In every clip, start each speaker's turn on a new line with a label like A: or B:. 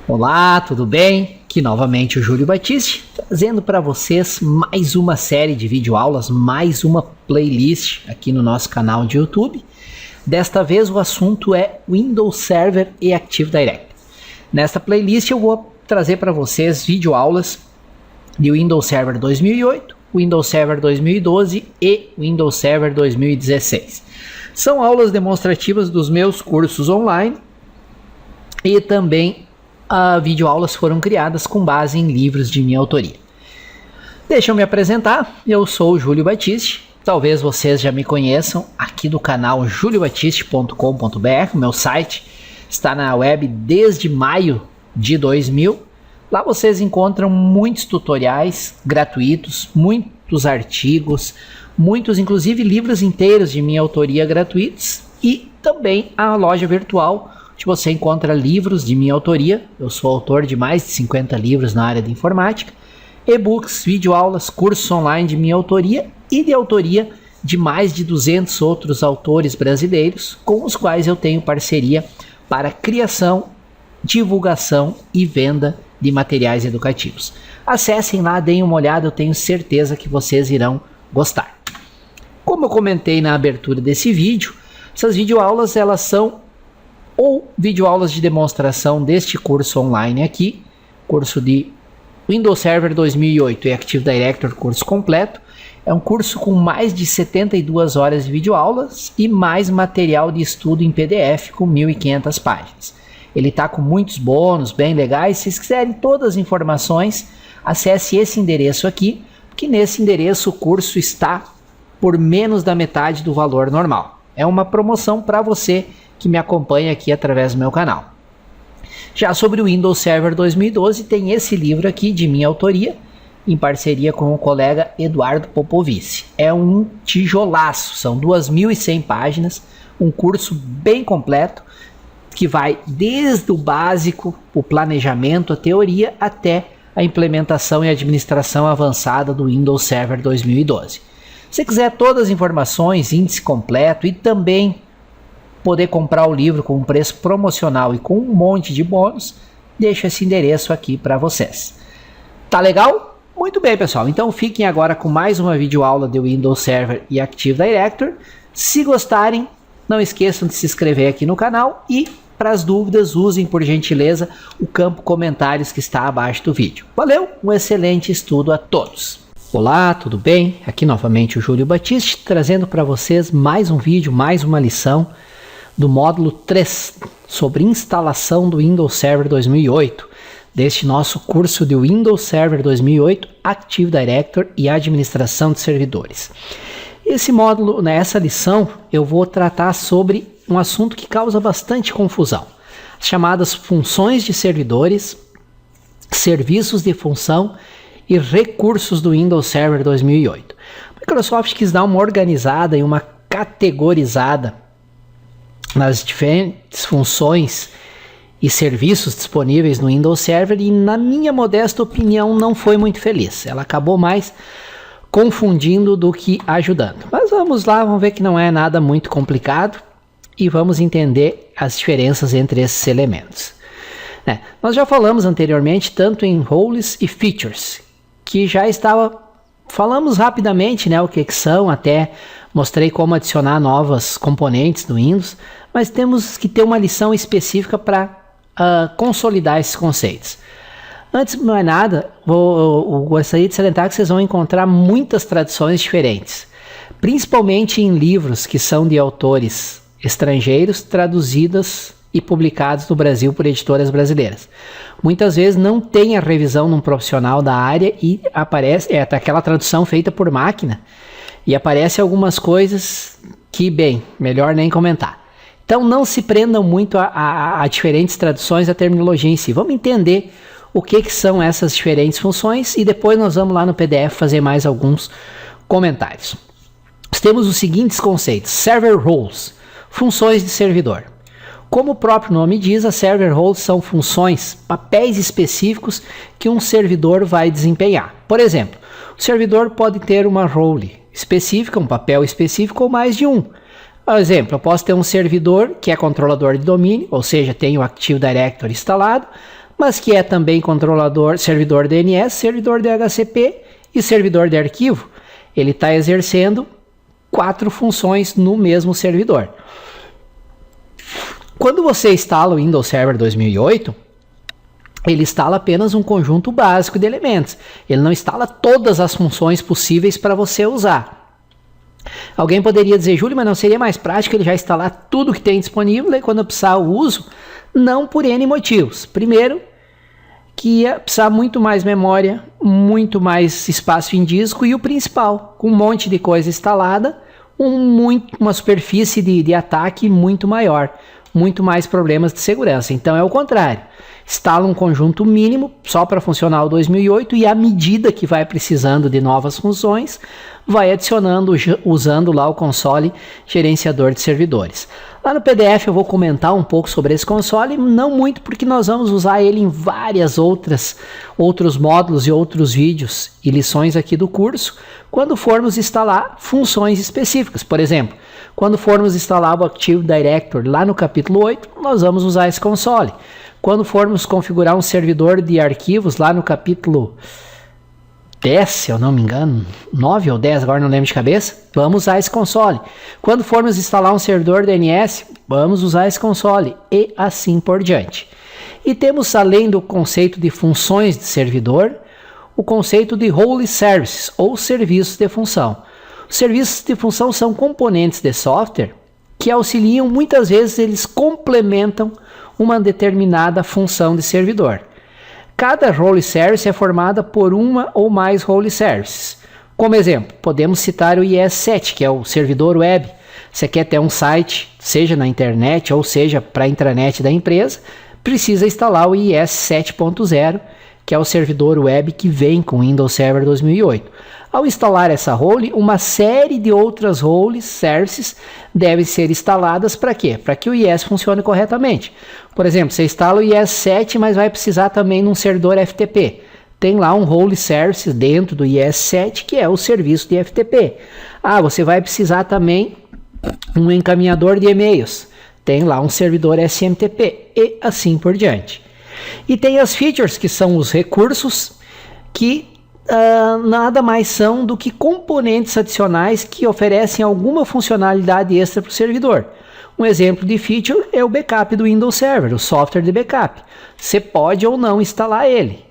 A: Olá, tudo bem? Aqui novamente o Júlio Batiste, trazendo para vocês mais uma série de videoaulas, mais uma playlist aqui no nosso canal de YouTube. Desta vez o assunto é Windows Server e Active Directory. Nesta playlist eu vou trazer para vocês videoaulas de Windows Server 2008, Windows Server 2012 e Windows Server 2016. São aulas demonstrativas dos meus cursos online e também videoaulas foram criadas com base em livros de minha autoria. Deixa eu me apresentar, eu sou o Júlio Batiste, talvez vocês já me conheçam aqui do canal juliobatiste.com.br, meu site está na web desde maio de 2000, lá vocês encontram muitos tutoriais gratuitos, muitos artigos, muitos inclusive livros inteiros de minha autoria gratuitos e também a loja virtual onde você encontra livros de minha autoria. Eu sou autor de mais de 50 livros na área de informática, e-books, videoaulas, cursos online de minha autoria e de autoria de mais de 200 outros autores brasileiros com os quais eu tenho parceria para criação, divulgação e venda de materiais educativos. Acessem lá, deem uma olhada, eu tenho certeza que vocês irão gostar. Como eu comentei na abertura desse vídeo, essas videoaulas elas são ou videoaulas de demonstração deste curso online aqui, curso de Windows Server 2008 e Active Directory, curso completo. É um curso com mais de 72 horas de videoaulas e mais material de estudo em PDF com 1.500 páginas. Ele está com muitos bônus bem legais. Se vocês quiserem todas as informações, acesse esse endereço aqui, que nesse endereço o curso está por menos da metade do valor normal. É uma promoção para você que me acompanha aqui através do meu canal. Já sobre o Windows Server 2012, tem esse livro aqui de minha autoria, em parceria com o colega Eduardo Popovici. É um tijolaço, são 2.100 páginas, um curso bem completo, que vai desde o básico, o planejamento, a teoria, até a implementação e administração avançada do Windows Server 2012. Se você quiser todas as informações, índice completo e também poder comprar o livro com um preço promocional e com um monte de bônus, deixo esse endereço aqui para vocês. Tá legal? Muito bem, pessoal. Então fiquem agora com mais uma videoaula de Windows Server e Active Directory. Se gostarem, não esqueçam de se inscrever aqui no canal e, para as dúvidas, usem por gentileza o campo comentários que está abaixo do vídeo. Valeu, um excelente estudo a todos. Olá, tudo bem? Aqui novamente o Júlio Batiste, trazendo para vocês mais um vídeo, mais uma lição do módulo 3 sobre instalação do Windows Server 2008, deste nosso curso de Windows Server 2008, Active Directory e administração de servidores. Esse módulo, nessa lição, eu vou tratar sobre um assunto que causa bastante confusão, as chamadas funções de servidores, serviços de função e recursos do Windows Server 2008. A Microsoft quis dar uma organizada e uma categorizada nas diferentes funções e serviços disponíveis no Windows Server e, na minha modesta opinião, não foi muito feliz. Ela acabou mais confundindo do que ajudando. Mas vamos lá, vamos ver que não é nada muito complicado e vamos entender as diferenças entre esses elementos. Nós já falamos anteriormente tanto em roles e features, que já falamos rapidamente, o que são, até mostrei como adicionar novas componentes do Windows, mas temos que ter uma lição específica para consolidar esses conceitos. Antes de mais nada, eu gostaria de salientar que vocês vão encontrar muitas traduções diferentes, principalmente em livros que são de autores estrangeiros, traduzidas e publicados no Brasil por editoras brasileiras. Muitas vezes não tem a revisão de um profissional da área e aparece aquela tradução feita por máquina e aparece algumas coisas que, bem, melhor nem comentar. Então não se prendam muito a diferentes traduções da terminologia em si. Vamos entender o que são essas diferentes funções e depois nós vamos lá no PDF fazer mais alguns comentários. Nós temos os seguintes conceitos: Server Roles, funções de servidor. Como o próprio nome diz, as Server Roles são funções, papéis específicos que um servidor vai desempenhar. Por exemplo, o servidor pode ter uma role específica, um papel específico ou mais de um. Por exemplo, eu posso ter um servidor que é controlador de domínio, ou seja, tem o Active Directory instalado, mas que é também controlador, servidor DNS, servidor DHCP e servidor de arquivo. Ele está exercendo 4 funções no mesmo servidor. Quando você instala o Windows Server 2008, ele instala apenas um conjunto básico de elementos. Ele não instala todas as funções possíveis para você usar. Alguém poderia dizer, Júlio, mas não seria mais prático ele já instalar tudo que tem disponível e quando eu precisar eu uso? Não, por N motivos. Primeiro, que ia precisar muito mais memória, muito mais espaço em disco e o principal, com um monte de coisa instalada, uma superfície de ataque muito maior, muito mais problemas de segurança. Então é o contrário. Instala um conjunto mínimo só para funcionar o 2008 e à medida que vai precisando de novas funções, vai adicionando usando lá o console gerenciador de servidores. Lá no PDF eu vou comentar um pouco sobre esse console, não muito porque nós vamos usar ele em várias outros módulos e outros vídeos e lições aqui do curso, quando formos instalar funções específicas. Por exemplo, quando formos instalar o Active Directory lá no capítulo 8, nós vamos usar esse console. Quando formos configurar um servidor de arquivos lá no capítulo 10, se eu não me engano, 9 ou 10, agora não lembro de cabeça, vamos usar esse console. Quando formos instalar um servidor DNS, vamos usar esse console e assim por diante. E temos, além do conceito de funções de servidor, o conceito de Role Services ou serviços de função. Os serviços de função são componentes de software que auxiliam, muitas vezes eles complementam uma determinada função de servidor. Cada Role Service é formada por uma ou mais Role Services. Como exemplo, podemos citar o IS7, que é o servidor web. Você quer ter um site, seja na internet ou seja para a intranet da empresa, precisa instalar o IS 7.0, que é o servidor web que vem com o Windows Server 2008. Ao instalar essa role, uma série de outras role services devem ser instaladas para quê? Para que o IS funcione corretamente. Por exemplo, você instala o IS 7, mas vai precisar também de um servidor FTP. Tem lá um role service dentro do IS 7, que é o serviço de FTP. Ah, você vai precisar também um encaminhador de e-mails. Tem lá um servidor SMTP e assim por diante. E tem as features, que são os recursos que nada mais são do que componentes adicionais que oferecem alguma funcionalidade extra para o servidor. Um exemplo de feature é o backup do Windows Server, o software de backup. Você pode ou não instalar ele.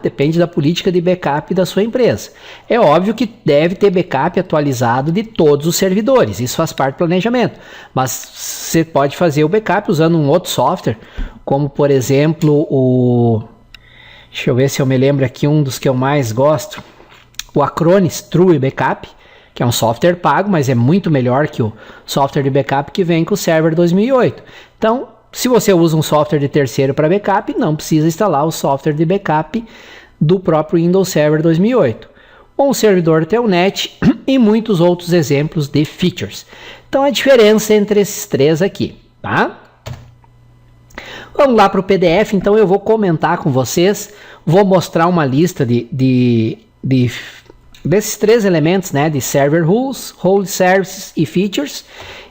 A: Depende da política de backup da sua empresa. É óbvio que deve ter backup atualizado de todos os servidores, isso faz parte do planejamento. Mas você pode fazer o backup usando um outro software, como por exemplo deixa eu ver se eu me lembro aqui um dos que eu mais gosto, o Acronis True Backup, que é um software pago, mas é muito melhor que o software de backup que vem com o Server 2008. Então, se você usa um software de terceiro para backup, não precisa instalar o software de backup do próprio Windows Server 2008. Ou um servidor Telnet e muitos outros exemplos de features. Então, a diferença entre esses três aqui, tá? Vamos lá para o PDF, então eu vou comentar com vocês, vou mostrar uma lista desses três elementos, né, de Server Rules, Role Services e Features,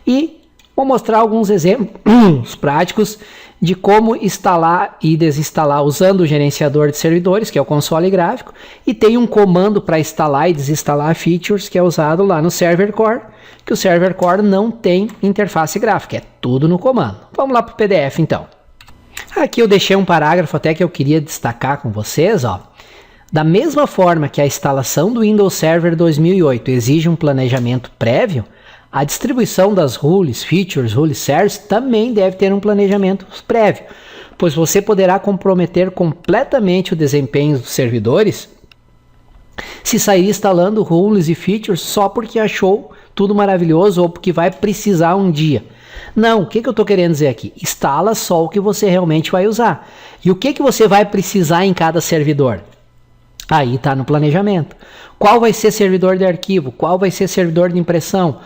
A: e vou mostrar alguns exemplos práticos de como instalar e desinstalar usando o gerenciador de servidores, que é o console gráfico, e tem um comando para instalar e desinstalar features que é usado lá no Server Core, que o Server Core não tem interface gráfica, é tudo no comando. Vamos lá para o PDF então. Aqui eu deixei um parágrafo até que eu queria destacar com vocês, Da mesma forma que a instalação do Windows Server 2008 exige um planejamento prévio, a distribuição das rules, features, rule services também deve ter um planejamento prévio, pois você poderá comprometer completamente o desempenho dos servidores se sair instalando rules e features só porque achou tudo maravilhoso ou porque vai precisar um dia. Não, o que eu estou querendo dizer aqui? Instala só o que você realmente vai usar. E o que você vai precisar em cada servidor? Aí está no planejamento. Qual vai ser servidor de arquivo? Qual vai ser servidor de impressão?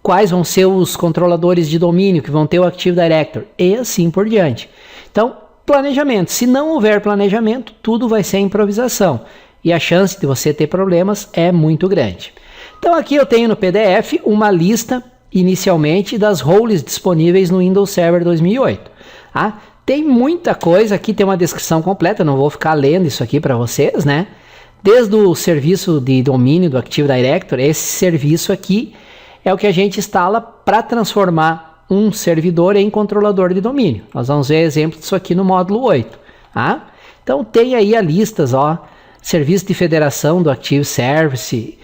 A: Quais vão ser os controladores de domínio que vão ter o Active Directory? E assim por diante. Então, planejamento. Se não houver planejamento, tudo vai ser improvisação. E a chance de você ter problemas é muito grande. Então aqui eu tenho no PDF uma lista inicialmente das roles disponíveis no Windows Server 2008. Tem muita coisa aqui, tem uma descrição completa, não vou ficar lendo isso aqui para vocês, né? Desde o serviço de domínio do Active Directory, esse serviço aqui é o que a gente instala para transformar um servidor em controlador de domínio. Nós vamos ver exemplo disso aqui no módulo 8. Tá? Então tem aí a listas, ó, serviço de federação do Active Service,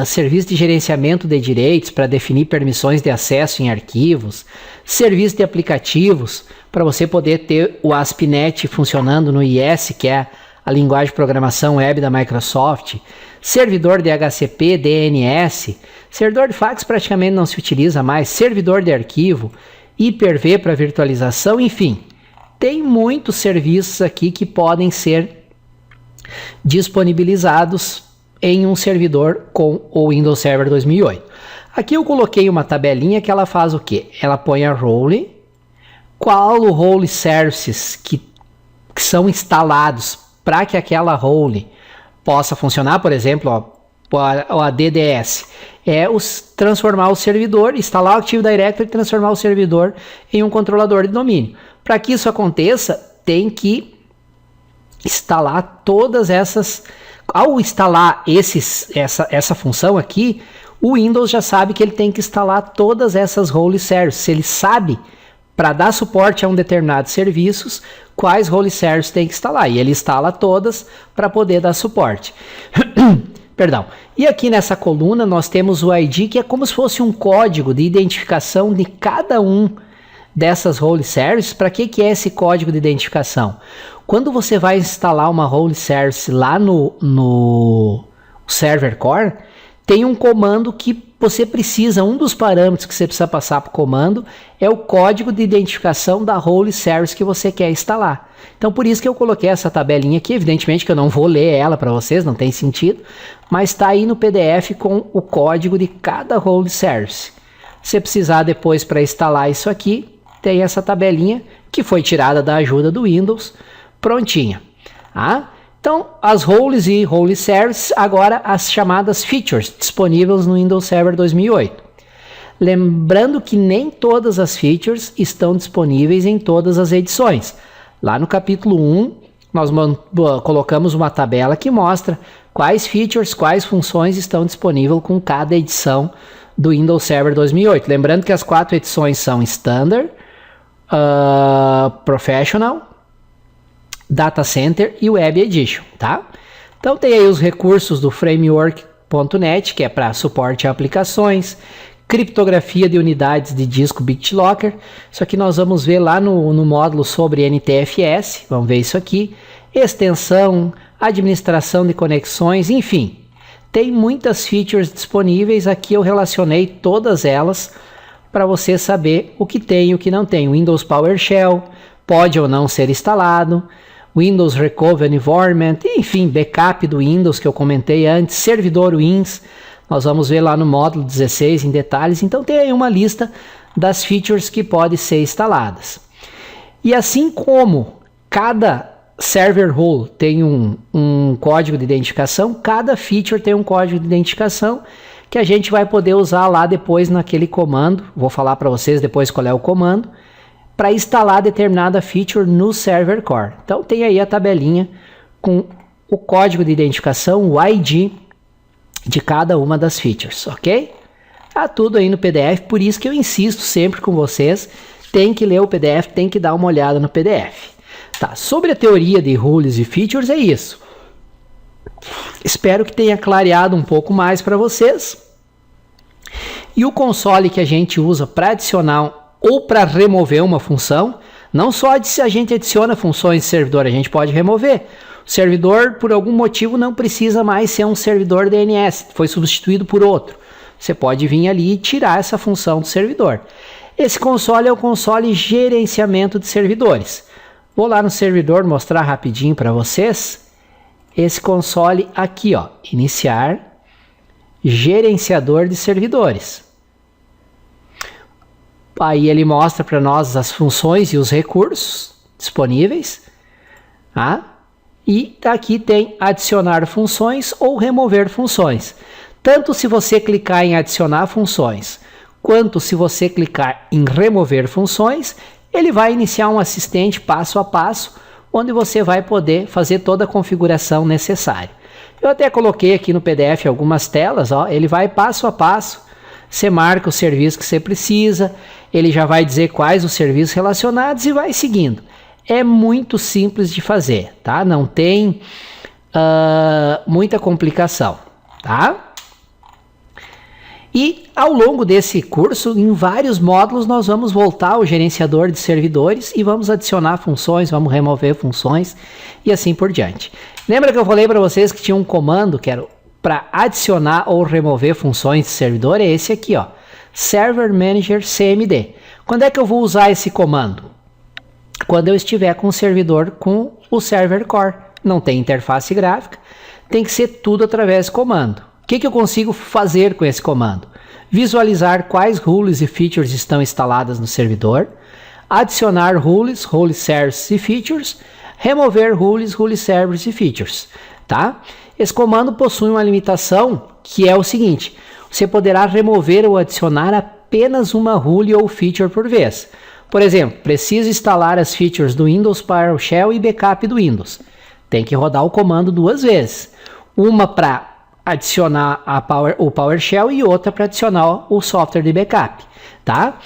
A: serviço de gerenciamento de direitos para definir permissões de acesso em arquivos, serviço de aplicativos para você poder ter o ASP.NET funcionando no IS, que é a linguagem de programação web da Microsoft, servidor de HCP, DNS, servidor de fax praticamente não se utiliza mais, servidor de arquivo, Hyper-V para virtualização, enfim, tem muitos serviços aqui que podem ser disponibilizados em um servidor com o Windows Server 2008. Aqui eu coloquei uma tabelinha que ela faz o quê? Ela põe a role, qual o role services que são instalados para que aquela role possa funcionar, por exemplo, a DDS, transformar o servidor, instalar o Active Directory e transformar o servidor em um controlador de domínio. Para que isso aconteça, tem que instalar todas essas. Ao instalar essa função aqui, o Windows já sabe que ele tem que instalar todas essas role services. Ele sabe, para dar suporte a um determinado serviços, quais role services tem que instalar. E ele instala todas para poder dar suporte. Perdão. E aqui nessa coluna nós temos o ID, que é como se fosse um código de identificação de cada um dessas role services. Para que é esse código de identificação? Quando você vai instalar uma role service lá no server core, tem um comando que você precisa, um dos parâmetros que você precisa passar para o comando é o código de identificação da role service que você quer instalar. Então por isso que eu coloquei essa tabelinha aqui, evidentemente que eu não vou ler ela para vocês, não tem sentido, mas está aí no PDF com o código de cada role service. Se você precisar depois para instalar isso aqui, tem essa tabelinha que foi tirada da ajuda do Windows, prontinha. Tá? Então, as roles e role services, agora as chamadas features disponíveis no Windows Server 2008. Lembrando que nem todas as features estão disponíveis em todas as edições. Lá no capítulo 1, nós colocamos uma tabela que mostra quais features, quais funções estão disponíveis com cada edição do Windows Server 2008. Lembrando que as 4 edições são Standard, Professional, Data Center e Web Edition, tá? Então tem aí os recursos do Framework.net, que é para suporte a aplicações, criptografia de unidades de disco BitLocker, isso aqui nós vamos ver lá no módulo sobre NTFS, vamos ver isso aqui, extensão, administração de conexões, enfim, tem muitas features disponíveis, aqui eu relacionei todas elas para você saber o que tem e o que não tem. Windows PowerShell pode ou não ser instalado, Windows Recovery Environment, enfim, backup do Windows que eu comentei antes, servidor Wins, nós vamos ver lá no módulo 16 em detalhes, então tem aí uma lista das features que podem ser instaladas. E assim como cada server role tem um código de identificação, cada feature tem um código de identificação que a gente vai poder usar lá depois naquele comando, vou falar para vocês depois qual é o comando, para instalar determinada feature no server core. Então tem aí a tabelinha com o código de identificação, o ID de cada uma das features, ok? Tá tudo aí no PDF, por isso que eu insisto sempre com vocês, tem que ler o PDF, tem que dar uma olhada no PDF. Tá, sobre a teoria de rules e features é isso. Espero que tenha clareado um pouco mais para vocês. E o console que a gente usa para adicionar ou para remover uma função, não só se a gente adiciona funções de servidor, a gente pode remover. O servidor, por algum motivo, não precisa mais ser um servidor DNS, foi substituído por outro. Você pode vir ali e tirar essa função do servidor. Esse console é o console gerenciamento de servidores. Vou lá no servidor mostrar rapidinho para vocês. Esse console aqui, ó, iniciar, gerenciador de servidores. Aí ele mostra para nós as funções e os recursos disponíveis. Tá? E aqui tem adicionar funções ou remover funções. Tanto se você clicar em adicionar funções, quanto se você clicar em remover funções, ele vai iniciar um assistente passo a passo, onde você vai poder fazer toda a configuração necessária. Eu até coloquei aqui no PDF algumas telas, ó, ele vai passo a passo, você marca o serviço que você precisa, ele já vai dizer quais os serviços relacionados e vai seguindo. É muito simples de fazer, tá? Não tem muita complicação, tá? E ao longo desse curso, em vários módulos, nós vamos voltar ao gerenciador de servidores e vamos adicionar funções, vamos remover funções e assim por diante. Lembra que eu falei para vocês que tinha um comando que era para adicionar ou remover funções de servidor? É esse aqui, ó, Server Manager CMD. Quando é que eu vou usar esse comando? Quando eu estiver com o servidor com o Server Core. Não tem interface gráfica, tem que ser tudo através desse comando. O que eu consigo fazer com esse comando? Visualizar quais rules e features estão instaladas no servidor, adicionar rules, rule services e features, remover rules, rule services e features, tá? Esse comando possui uma limitação que é o seguinte: você poderá remover ou adicionar apenas uma rule ou feature por vez. Por exemplo, preciso instalar as features do Windows PowerShell e backup do Windows. Tem que rodar o comando 2 vezes. Uma para adicionar o PowerShell e outra para adicionar o software de backup, tá?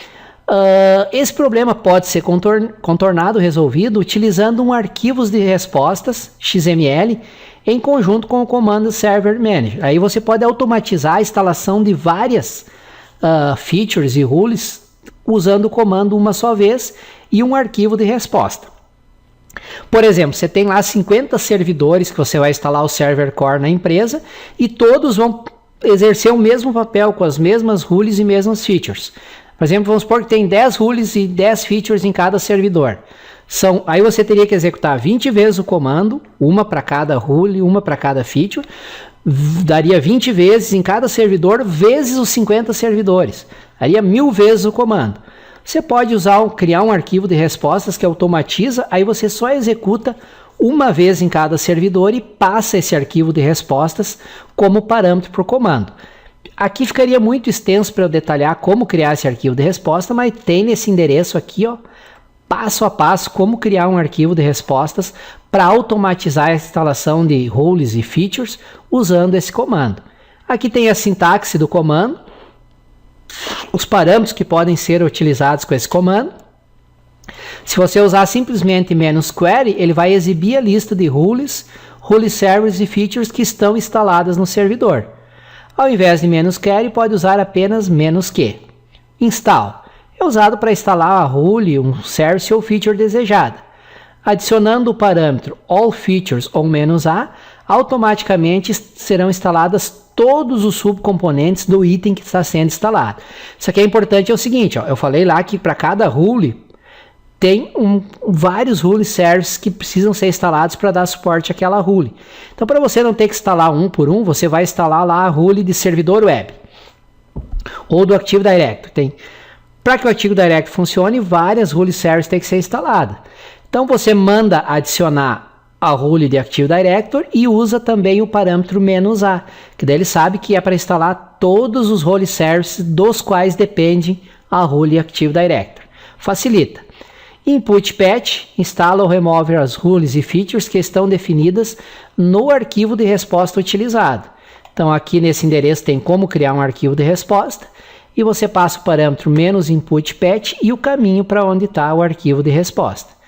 A: Esse problema pode ser contornado, resolvido, utilizando um arquivo de respostas XML em conjunto com o comando Server Manager. Aí você pode automatizar a instalação de várias features e rules usando o comando uma só vez e um arquivo de resposta. Por exemplo, você tem lá 50 servidores que você vai instalar o Server Core na empresa e todos vão exercer o mesmo papel com as mesmas rules e mesmas features. Por exemplo, vamos supor que tem 10 rules e 10 features em cada servidor. Aí você teria que executar 20 vezes o comando, uma para cada rule, uma para cada feature, daria 20 vezes em cada servidor, vezes os 50 servidores. Daria 1000 vezes o comando. Você pode criar um arquivo de respostas que automatiza, aí você só executa uma vez em cada servidor e passa esse arquivo de respostas como parâmetro para o comando. Aqui ficaria muito extenso para eu detalhar como criar esse arquivo de resposta, mas tem nesse endereço aqui, ó, passo a passo, como criar um arquivo de respostas para automatizar a instalação de rules e features usando esse comando. Aqui tem a sintaxe do comando, os parâmetros que podem ser utilizados com esse comando. Se você usar simplesmente "-query", ele vai exibir a lista de rules, rule services e features que estão instaladas no servidor. Ao invés de "-query", pode usar apenas "-q". Install é usado para instalar a rule, um service ou feature desejada. Adicionando o parâmetro all features ou "-a", automaticamente serão instaladas todos os subcomponentes do item que está sendo instalado. Isso aqui é importante, é o seguinte, ó, eu falei lá que para cada rule tem vários rule services que precisam ser instalados para dar suporte àquela rule. Então, para você não ter que instalar um por um, você vai instalar lá a rule de servidor web ou do Active Directory. Para que o Active Directory funcione, várias rule services têm que ser instaladas. Então, você manda adicionar a rule de Active Directory e usa também o parâmetro "-a", que daí ele sabe que é para instalar todos os role services dos quais depende a rule Active Directory. Facilita. Input patch instala ou remove as rules e features que estão definidas no arquivo de resposta utilizado. Então aqui nesse endereço tem como criar um arquivo de resposta e você passa o parâmetro "-input patch" e o caminho para onde está o arquivo de resposta.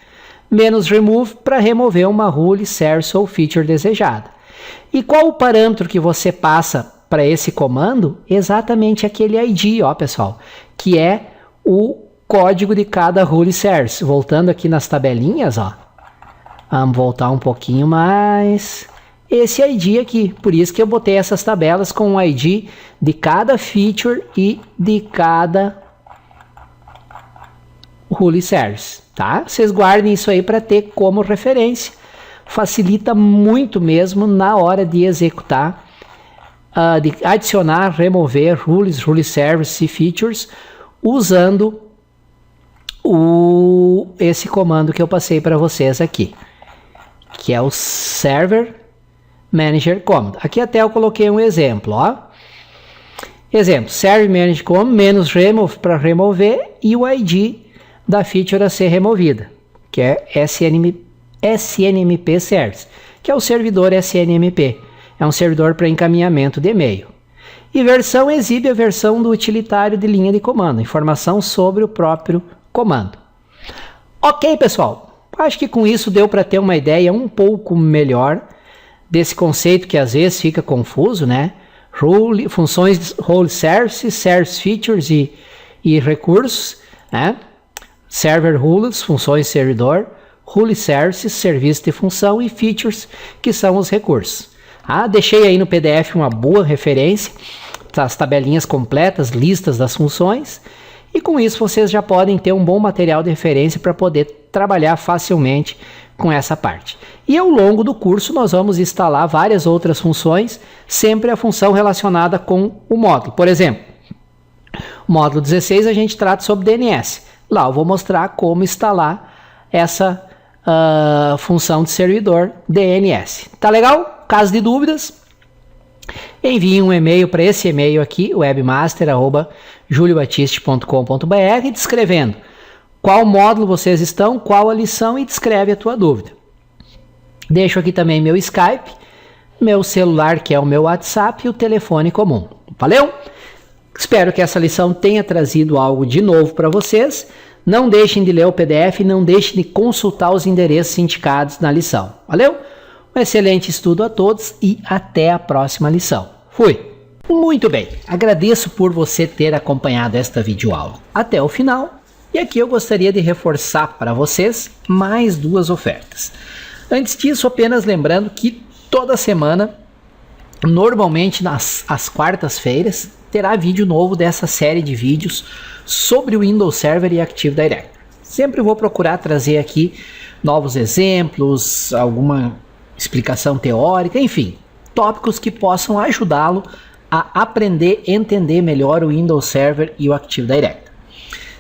A: "-remove" para remover uma rule, service ou feature desejada. E qual o parâmetro que você passa para esse comando? Exatamente aquele ID, ó pessoal, que é o código de cada rule service. Voltando aqui nas tabelinhas, ó, vamos voltar um pouquinho mais. Esse ID aqui, por isso que eu botei essas tabelas com o ID de cada feature e de cada rule service, tá? Vocês guardem isso aí para ter como referência. Facilita muito mesmo na hora de executar, de adicionar, remover rules, rule services e features usando esse comando que eu passei para vocês aqui, que é o Server Manager Command. Aqui até eu coloquei um exemplo, ó. Exemplo, Server Manager Command "-remove" para remover e o ID da feature a ser removida, que é SNMP Service, que é o servidor SNMP. É um servidor para encaminhamento de e-mail. E versão exibe a versão do utilitário de linha de comando, informação sobre o próprio comando. Ok, pessoal, acho que com isso deu para ter uma ideia um pouco melhor desse conceito que às vezes fica confuso, né? Funções role services, service features e recursos, né? Server rules, funções de servidor, rule services, serviço de função e features, que são os recursos. Deixei aí no PDF uma boa referência, as tabelinhas completas, listas das funções, e com isso vocês já podem ter um bom material de referência para poder trabalhar facilmente com essa parte. E ao longo do curso nós vamos instalar várias outras funções, sempre a função relacionada com o módulo. Por exemplo, o módulo 16 a gente trata sobre DNS. Lá eu vou mostrar como instalar essa função de servidor DNS. Tá legal? Caso de dúvidas, envie um e-mail para esse e-mail aqui, webmaster@juliobatiste.com.br, descrevendo qual módulo vocês estão, qual a lição e descreve a tua dúvida. Deixo aqui também meu Skype, meu celular que é o meu WhatsApp e o telefone comum. Valeu? Espero que essa lição tenha trazido algo de novo para vocês. Não deixem de ler o PDF, não deixem de consultar os endereços indicados na lição. Valeu? Um excelente estudo a todos e até a próxima lição. Fui! Muito bem, agradeço por você ter acompanhado esta videoaula até o final. E aqui eu gostaria de reforçar para vocês mais duas ofertas. Antes disso, apenas lembrando que toda semana, normalmente às quartas-feiras, terá vídeo novo dessa série de vídeos sobre o Windows Server e Active Directory. Sempre vou procurar trazer aqui novos exemplos, alguma explicação teórica, enfim, tópicos que possam ajudá-lo a aprender e entender melhor o Windows Server e o Active Directory.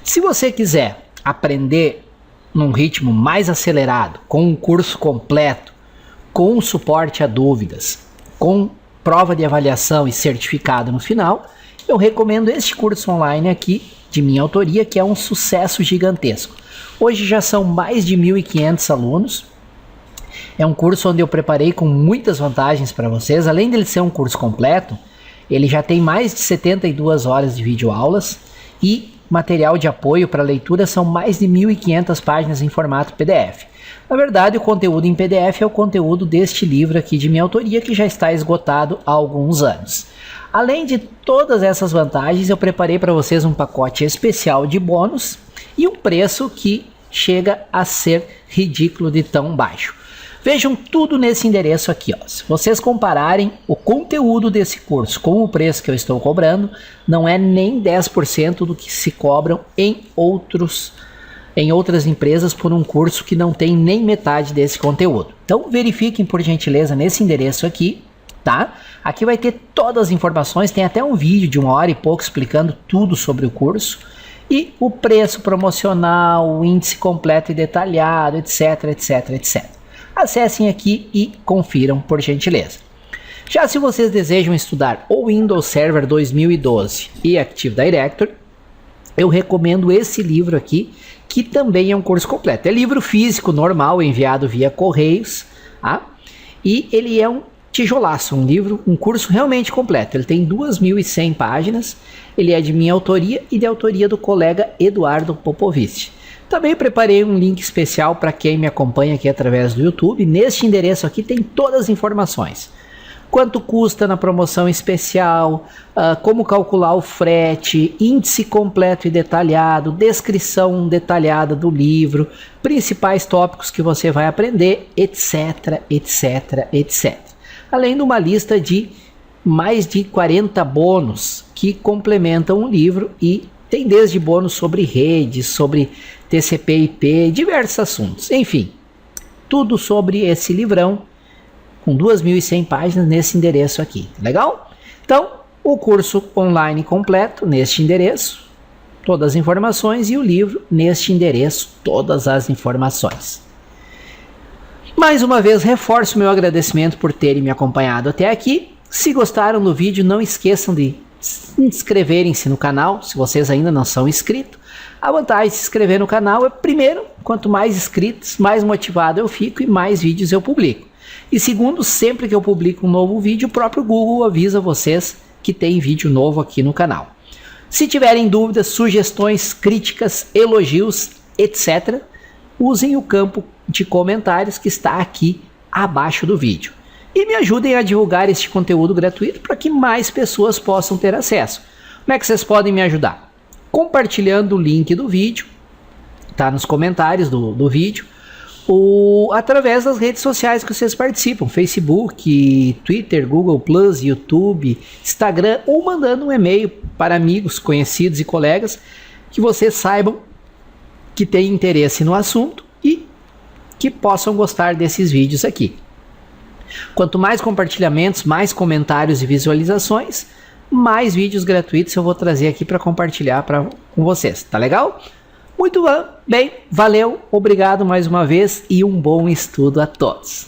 A: Se você quiser aprender num ritmo mais acelerado, com um curso completo, com suporte a dúvidas, com prova de avaliação e certificado no final, eu recomendo este curso online aqui, de minha autoria, que é um sucesso gigantesco. Hoje já são mais de 1.500 alunos. É um curso onde eu preparei com muitas vantagens para vocês. Além dele ser um curso completo, ele já tem mais de 72 horas de videoaulas e material de apoio para leitura. São mais de 1.500 páginas em formato PDF. Na verdade, o conteúdo em PDF é o conteúdo deste livro aqui de minha autoria, que já está esgotado há alguns anos. Além de todas essas vantagens, eu preparei para vocês um pacote especial de bônus e um preço que chega a ser ridículo de tão baixo. Vejam tudo nesse endereço aqui, ó. Se vocês compararem o conteúdo desse curso com o preço que eu estou cobrando, não é nem 10% do que se cobram em outras empresas por um curso que não tem nem metade desse conteúdo. Então verifiquem por gentileza nesse endereço aqui, tá? Aqui vai ter todas as informações, tem até um vídeo de 1 hora e pouco explicando tudo sobre o curso e o preço promocional, o índice completo e detalhado, etc, etc, etc. Acessem aqui e confiram por gentileza. Já se vocês desejam estudar o Windows Server 2012 e Active Directory, eu recomendo esse livro aqui, que também é um curso completo. É livro físico normal, enviado via correios, tá? E ele é um tijolaço, um curso realmente completo. Ele tem 2.100 páginas, ele é de minha autoria e de autoria do colega Eduardo Popovich. Também preparei um link especial para quem me acompanha aqui através do YouTube. Neste endereço aqui tem todas as informações. Quanto custa na promoção especial, como calcular o frete, índice completo e detalhado, descrição detalhada do livro, principais tópicos que você vai aprender, etc, etc, etc. Além de uma lista de mais de 40 bônus que complementam o livro e tem desde bônus sobre redes, sobre TCP/IP, diversos assuntos. Enfim, tudo sobre esse livrão com 2.100 páginas nesse endereço aqui. Legal? Então, o curso online completo neste endereço, todas as informações, e o livro neste endereço, todas as informações. Mais uma vez, reforço meu agradecimento por terem me acompanhado até aqui. Se gostaram do vídeo, não esqueçam de inscreverem-se no canal, se vocês ainda não são inscritos, A vantagem de se inscrever no canal é, primeiro, quanto mais inscritos, mais motivado eu fico e mais vídeos eu publico. E segundo, sempre que eu publico um novo vídeo, o próprio Google avisa vocês que tem vídeo novo aqui no canal. Se tiverem dúvidas, sugestões, críticas, elogios, etc., usem o campo de comentários que está aqui abaixo do vídeo. E me ajudem a divulgar este conteúdo gratuito para que mais pessoas possam ter acesso. Como é que vocês podem me ajudar? Compartilhando o link do vídeo, tá nos comentários do vídeo, ou através das redes sociais que vocês participam, Facebook, Twitter, Google+, YouTube, Instagram, ou mandando um e-mail para amigos, conhecidos e colegas que vocês saibam que têm interesse no assunto e que possam gostar desses vídeos aqui. Quanto mais compartilhamentos, mais comentários e visualizações, mais vídeos gratuitos eu vou trazer aqui para compartilhar com vocês, tá legal? Muito bem, valeu, obrigado mais uma vez e um bom estudo a todos.